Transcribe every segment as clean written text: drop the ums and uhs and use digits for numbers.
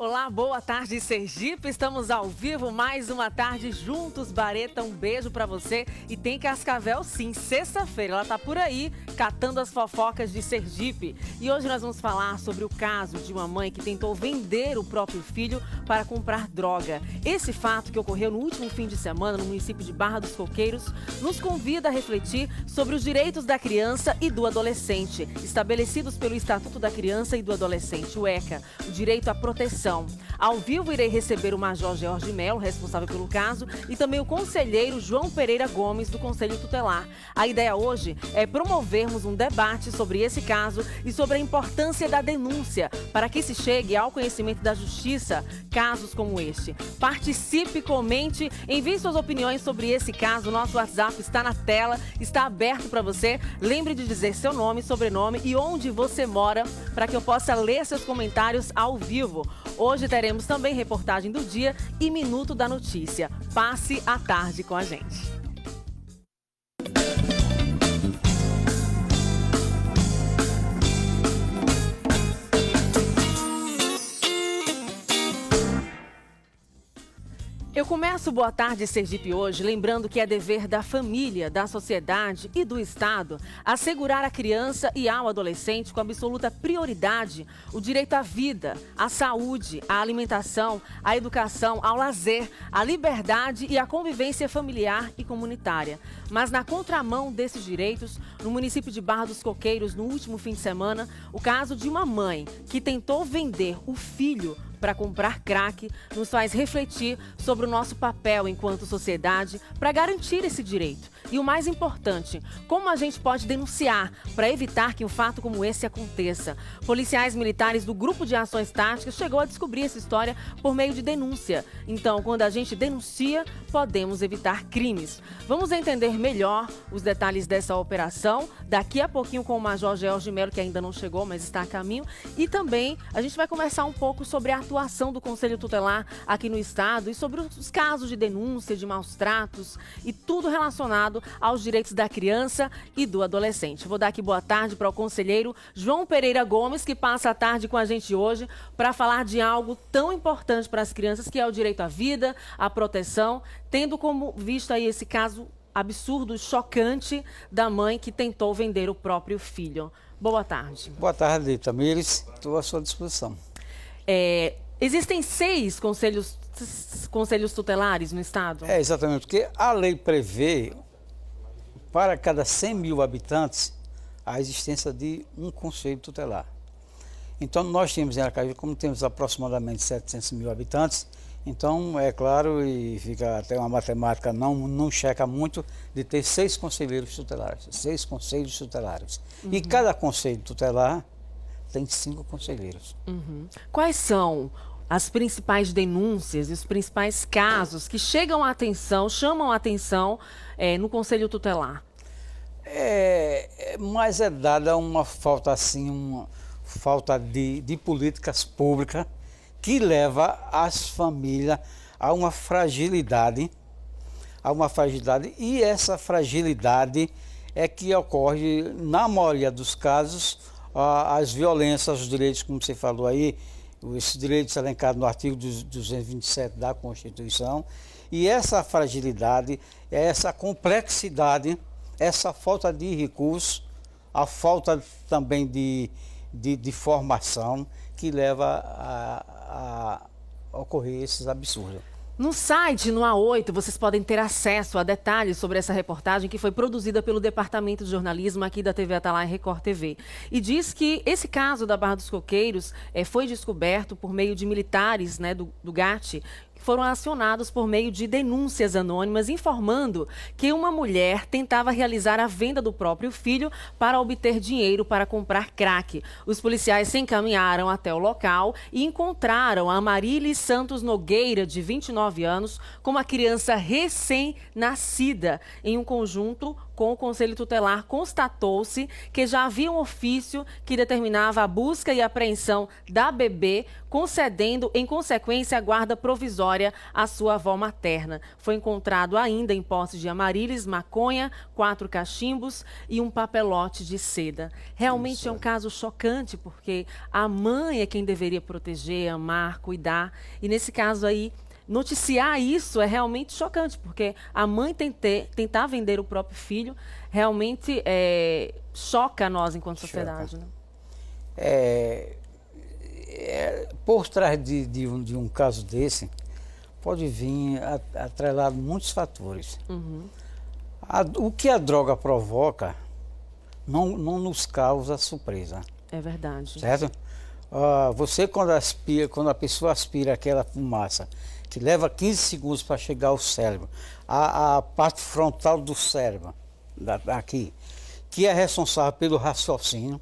Olá, boa tarde, Sergipe. Estamos ao vivo, mais uma tarde juntos. Bareta, um beijo pra você. E tem Cascavel sim, sexta-feira. Ela tá por aí, catando as fofocas de Sergipe. E hoje nós vamos falar sobre o caso de uma mãe que tentou vender o próprio filho para comprar droga. Esse fato que ocorreu no último fim de semana no município de Barra dos Coqueiros nos convida a refletir sobre os direitos da criança e do adolescente, estabelecidos pelo Estatuto da Criança e do Adolescente, o ECA, o direito à proteção. Ao vivo, irei receber o Major George Melo, responsável pelo caso, e também o conselheiro João Pereira Gomes, do Conselho Tutelar. A ideia hoje é promovermos um debate sobre esse caso e sobre a importância da denúncia para que se chegue ao conhecimento da justiça casos como este. Participe, comente, envie suas opiniões sobre esse caso. Nosso WhatsApp está na tela, está aberto para você. Lembre de dizer seu nome, sobrenome e onde você mora para que eu possa ler seus comentários ao vivo. Hoje teremos também reportagem do dia e Minuto da Notícia. Passe a tarde com a gente. Eu começo Boa Tarde Sergipe hoje lembrando que é dever da família, da sociedade e do Estado assegurar à criança e ao adolescente com absoluta prioridade o direito à vida, à saúde, à alimentação, à educação, ao lazer, à liberdade e à convivência familiar e comunitária. Mas na contramão desses direitos, no município de Barra dos Coqueiros, no último fim de semana, o caso de uma mãe que tentou vender o filho para comprar crack nos faz refletir sobre o nosso papel enquanto sociedade para garantir esse direito. E o mais importante, como a gente pode denunciar para evitar que um fato como esse aconteça. Policiais militares do Grupo de Ações Táticas chegou a descobrir essa história por meio de denúncia. Então, quando a gente denuncia, podemos evitar crimes. Vamos entender melhor os detalhes dessa operação daqui a pouquinho com o Major George Melo, que ainda não chegou, mas está a caminho. E também a gente vai conversar um pouco sobre a atuação do Conselho Tutelar aqui no estado e sobre os casos de denúncia, de maus tratos e tudo relacionado aos direitos da criança e do adolescente. Vou dar aqui boa tarde para o conselheiro João Pereira Gomes, que passa a tarde com a gente hoje para falar de algo tão importante para as crianças, que é o direito à vida, à proteção, tendo como visto aí esse caso absurdo, chocante da mãe que tentou vender o próprio filho. Boa tarde. Boa tarde, Tamires. Estou à sua disposição. Existem 6 conselhos tutelares no estado? Exatamente, porque a lei prevê, para cada 100 mil habitantes, a existência de um conselho tutelar. Então, nós temos em Aracaju, como temos aproximadamente 700 mil habitantes, então, é claro, e fica até uma matemática, não checa muito, de ter 6 conselheiros tutelares, 6 conselhos tutelares. Uhum. E cada conselho tutelar tem 5 conselheiros. Uhum. Quais são as principais denúncias e os principais casos que chamam a atenção no Conselho Tutelar? Mas é dada uma falta assim, uma falta de políticas públicas que leva as famílias a uma fragilidade, e essa fragilidade é que ocorre, na maioria dos casos, as violências, os direitos, como você falou aí, esses direitos elencados no artigo 227 da Constituição, e essa fragilidade, essa complexidade, essa falta de recursos, a falta também de formação que leva a ocorrer esses absurdos. No site, no A8, vocês podem ter acesso a detalhes sobre essa reportagem que foi produzida pelo Departamento de Jornalismo aqui da TV Atalaia e Record TV. E diz que esse caso da Barra dos Coqueiros foi descoberto por meio de militares, né, do GAT, que foram acionados por meio de denúncias anônimas, informando que uma mulher tentava realizar a venda do próprio filho para obter dinheiro para comprar crack. Os policiais se encaminharam até o local e encontraram a Marília Santos Nogueira, de 29 anos, com uma criança recém-nascida, em um conjunto com o Conselho Tutelar, constatou-se que já havia um ofício que determinava a busca e apreensão da bebê, concedendo, em consequência, a guarda provisória à sua avó materna. Foi encontrado ainda em posse de Amarílis, maconha, 4 cachimbos e um papelote de seda. Realmente é um caso chocante, porque a mãe é quem deveria proteger, amar, cuidar. E nesse caso aí, noticiar isso é realmente chocante, porque a mãe tentar vender o próprio filho realmente choca nós enquanto sociedade. Né? Por trás de um caso desse, pode vir atrelado muitos fatores. O que a droga provoca não nos causa surpresa. É verdade. Certo? Você, quando a pessoa aspira aquela fumaça, que leva 15 segundos para chegar ao cérebro, a parte frontal do cérebro, aqui, que é responsável pelo raciocínio,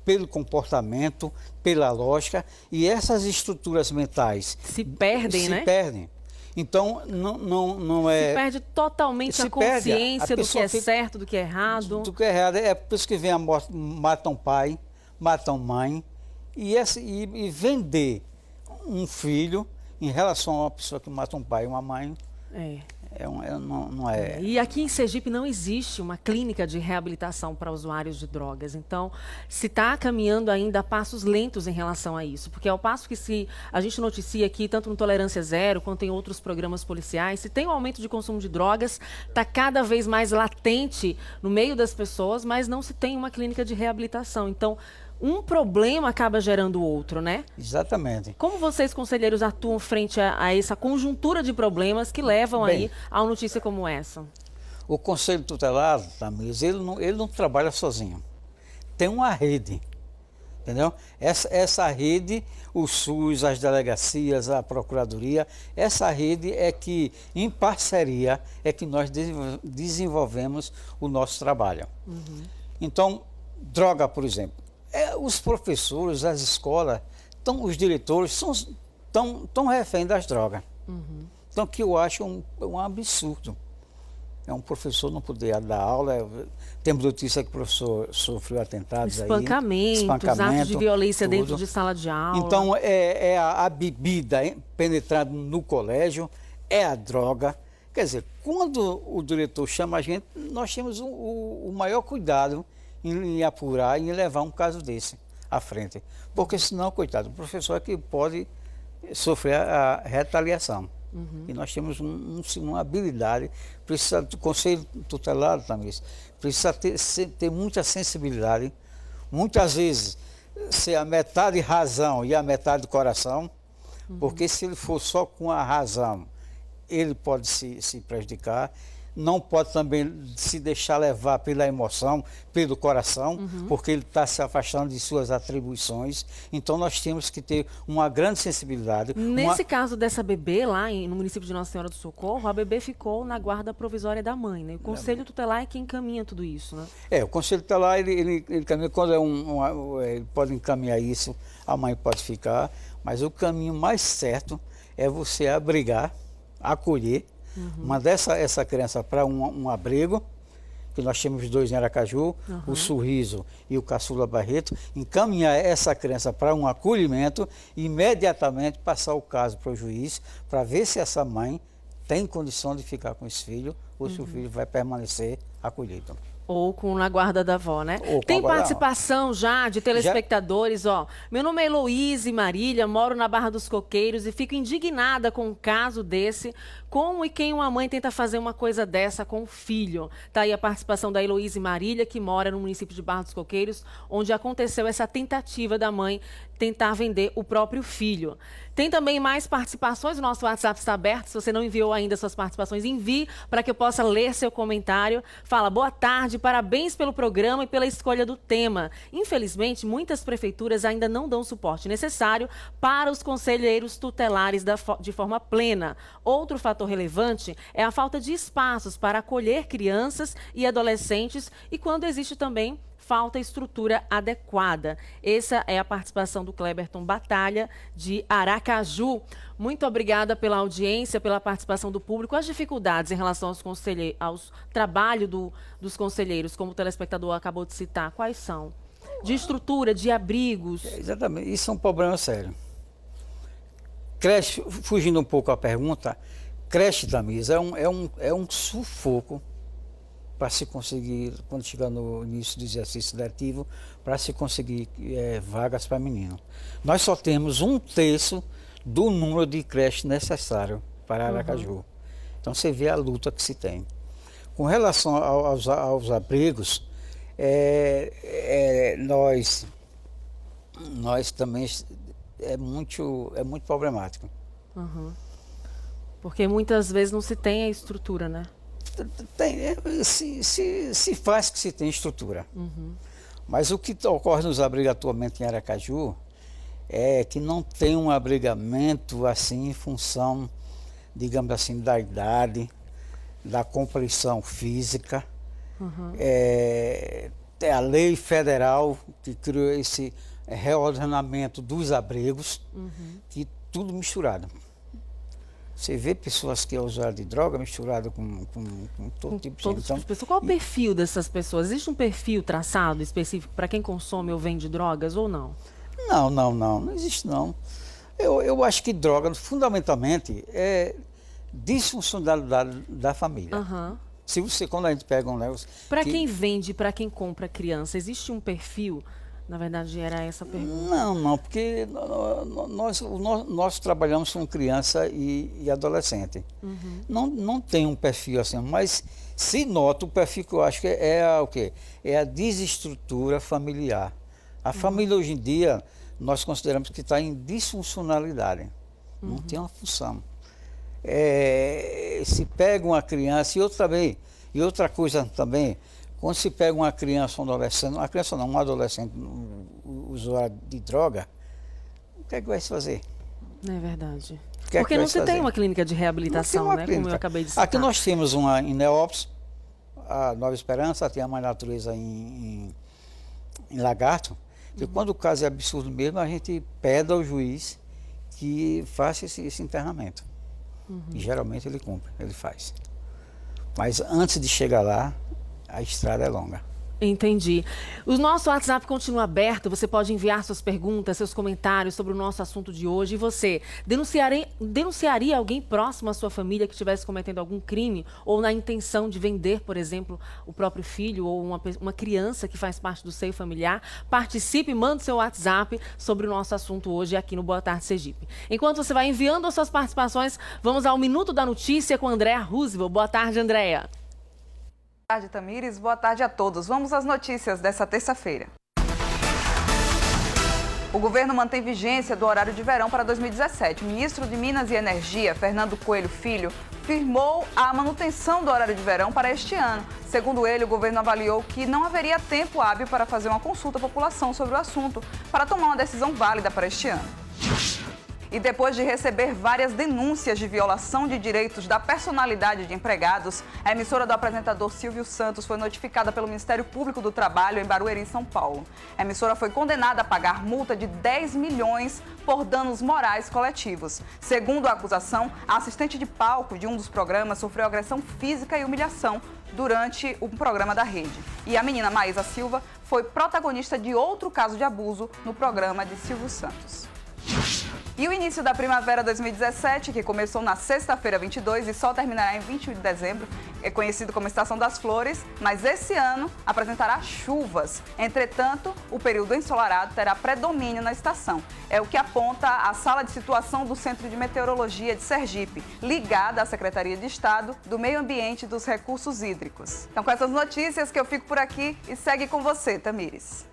pelo comportamento, pela lógica, e essas estruturas mentais se perdem, né? Se perdem. Então, não é... Se perde totalmente a consciência do que é certo, do que é errado. Do que é errado. É por isso que vem a morte, matam pai, matam mãe, e vender um filho em relação a uma pessoa que mata um pai e uma mãe, não é... E aqui em Sergipe não existe uma clínica de reabilitação para usuários de drogas. Então, se está caminhando ainda a passos lentos em relação a isso. Porque ao passo que se a gente noticia aqui, tanto no Tolerância Zero, quanto em outros programas policiais, se tem um aumento de consumo de drogas, está cada vez mais latente no meio das pessoas, mas não se tem uma clínica de reabilitação. Então, um problema acaba gerando outro, né? Exatamente. Como vocês, conselheiros, atuam frente a essa conjuntura de problemas que levam aí a uma notícia como essa? O Conselho Tutelar, Tamires, ele não trabalha sozinho. Tem uma rede, entendeu? Essa rede, o SUS, as delegacias, a Procuradoria, essa rede é que, em parceria, é que nós desenvolvemos o nosso trabalho. Então, droga, por exemplo. Os professores, as escolas, os diretores estão refém das drogas. Então, que eu acho um absurdo. É um professor não poder dar aula. Temos notícia que o professor sofreu atentados espancamentos, atos de violência tudo. dentro de sala de aula. Então, a bebida penetrando no colégio, é a droga. Quer dizer, quando o diretor chama a gente, nós temos o maior cuidado em apurar e em levar um caso desse à frente. Porque senão, coitado, o professor é que pode sofrer a retaliação. E nós temos uma habilidade, precisa do Conselho Tutelar também, precisa ter muita sensibilidade, muitas vezes ser a metade razão e a metade coração, porque se ele for só com a razão, ele pode se prejudicar. Não pode também se deixar levar pela emoção, pelo coração, porque ele está se afastando de suas atribuições. Então, nós temos que ter uma grande sensibilidade. Nesse caso dessa bebê lá no município de Nossa Senhora do Socorro, a bebê ficou na guarda provisória da mãe, né? O Conselho Tutelar é quem encaminha tudo isso, né? O Conselho Tutelar, ele encaminha, quando ele pode encaminhar isso, a mãe pode ficar, mas o caminho mais certo é você abrigar, acolher, mandar essa criança para um abrigo, que nós temos 2 em Aracaju, o Sorriso e o Caçula Barreto, encaminhar essa criança para um acolhimento e imediatamente passar o caso para o juiz, para ver se essa mãe tem condição de ficar com esse filho ou se o filho vai permanecer acolhido. Ou na guarda da avó, né? Tem participação já de telespectadores, ó. Meu nome é Heloíse Marília, moro na Barra dos Coqueiros e fico indignada com um caso desse. Como e quem uma mãe tenta fazer uma coisa dessa com o filho? Tá aí a participação da Heloíse Marília, que mora no município de Barra dos Coqueiros, onde aconteceu essa tentativa da mãe tentar vender o próprio filho. Tem também mais participações, o nosso WhatsApp está aberto. Se você não enviou ainda suas participações, envie para que eu possa ler seu comentário. Fala, boa tarde, parabéns pelo programa e pela escolha do tema. Infelizmente, muitas prefeituras ainda não dão o suporte necessário para os conselheiros tutelares de forma plena. Outro fator relevante é a falta de espaços para acolher crianças e adolescentes e quando existe também falta estrutura adequada. Essa é a participação do Cleberton Batalha, de Aracaju. Muito obrigada pela audiência, pela participação do público. As dificuldades em relação ao trabalho dos conselheiros, como o telespectador acabou de citar, quais são? De estrutura, de abrigos? Exatamente, isso é um problema sério. Creche, fugindo um pouco à pergunta, creche, Tamires, é um sufoco para se conseguir, quando chegar no início do exercício letivo, para se conseguir vagas para menino. Nós só temos 1/3 do número de creches necessário para Aracaju. Então você vê a luta que se tem. Com relação aos abrigos, nós também é muito problemático. Porque muitas vezes não se tem a estrutura, né? Se faz que se tem estrutura. Mas o que ocorre nos abrigos atualmente em Aracaju é que não tem um abrigamento assim em função, digamos assim, da idade, da compreensão física. É a lei federal que criou esse reordenamento dos abrigos, que tudo misturado. Você vê pessoas que é usuário de droga misturado com todo tipo de gente. Então, qual o perfil dessas pessoas? Existe um perfil traçado específico para quem consome ou vende drogas ou não? Não existe não. Eu acho que droga, fundamentalmente, é disfuncionalidade da família. Se você, quando a gente pega um negócio... Para quem vende, para quem compra criança, existe um perfil? Na verdade, era essa a pergunta. Não, porque nós trabalhamos com criança e adolescente. Não tem um perfil assim, mas se nota o perfil que eu acho que o quê? É a desestrutura familiar. A família hoje em dia, nós consideramos que está em disfuncionalidade. Não tem uma função. Se pega uma criança, e outra coisa também, quando se pega uma criança, um adolescente usuário de droga, o que é que vai se fazer? Não é verdade. Porque não se tem uma clínica de reabilitação, né? Como eu acabei de citar. Aqui nós temos uma em Neópolis, a Nova Esperança, tem a Mãe Natureza em Lagarto, que quando o caso é absurdo mesmo, a gente pede ao juiz que faça esse internamento. E geralmente ele cumpre, ele faz. Mas antes de chegar lá, a estrada é longa. Entendi. O nosso WhatsApp continua aberto, você pode enviar suas perguntas, seus comentários sobre o nosso assunto de hoje. E você denunciaria alguém próximo à sua família que estivesse cometendo algum crime ou na intenção de vender, por exemplo, o próprio filho ou uma criança que faz parte do seio familiar? Participe, mande seu WhatsApp sobre o nosso assunto hoje aqui no Boa Tarde Sergipe. Enquanto você vai enviando as suas participações, vamos ao Minuto da Notícia com Andréa Roosevelt. Boa tarde, Andréa. Boa tarde, Tamires. Boa tarde a todos. Vamos às notícias dessa terça-feira. O governo mantém vigência do horário de verão para 2017. O ministro de Minas e Energia, Fernando Coelho Filho, firmou a manutenção do horário de verão para este ano. Segundo ele, o governo avaliou que não haveria tempo hábil para fazer uma consulta à população sobre o assunto para tomar uma decisão válida para este ano. E depois de receber várias denúncias de violação de direitos da personalidade de empregados, a emissora do apresentador Silvio Santos foi notificada pelo Ministério Público do Trabalho em Barueri, São Paulo. A emissora foi condenada a pagar multa de 10 milhões por danos morais coletivos. Segundo a acusação, a assistente de palco de um dos programas sofreu agressão física e humilhação durante um programa da rede. E a menina Maísa Silva foi protagonista de outro caso de abuso no programa de Silvio Santos. E o início da primavera 2017, que começou na sexta-feira 22 e só terminará em 21 de dezembro, é conhecido como Estação das Flores, mas esse ano apresentará chuvas. Entretanto, o período ensolarado terá predomínio na estação. É o que aponta a Sala de Situação do Centro de Meteorologia de Sergipe, ligada à Secretaria de Estado do Meio Ambiente e dos Recursos Hídricos. Então, com essas notícias que eu fico por aqui e segue com você, Tamires.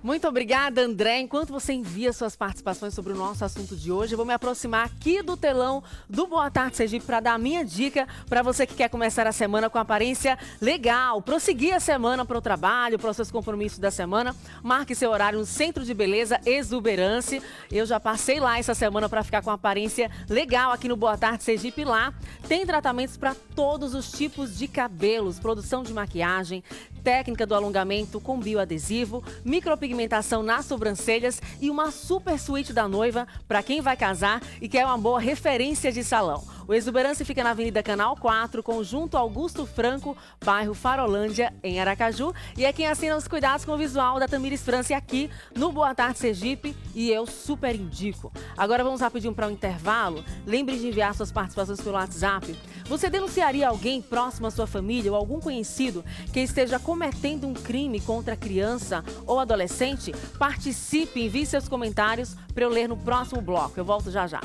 Muito obrigada, André. Enquanto você envia suas participações sobre o nosso assunto de hoje, eu vou me aproximar aqui do telão do Boa Tarde Sergipe para dar a minha dica para você que quer começar a semana com aparência legal, prosseguir a semana para o trabalho, para os seus compromissos da semana. Marque seu horário no Centro de Beleza Exuberance. Eu já passei lá essa semana para ficar com aparência legal aqui no Boa Tarde Sergipe. Lá tem tratamentos para todos os tipos de cabelos, produção de maquiagem, técnica do alongamento com bioadesivo, micropigmentação nas sobrancelhas e uma super suíte da noiva para quem vai casar e quer uma boa referência de salão. O Exuberance fica na Avenida Canal 4, Conjunto Augusto Franco, bairro Farolândia, em Aracaju. E é quem assina os cuidados com o visual da Tamires France aqui no Boa Tarde Sergipe. E eu super indico. Agora vamos rapidinho para o intervalo. Lembre de enviar suas participações pelo WhatsApp. Você denunciaria alguém próximo à sua família ou algum conhecido que esteja cometendo um crime contra criança ou adolescente? Participe, envie seus comentários para eu ler no próximo bloco. Eu volto já já.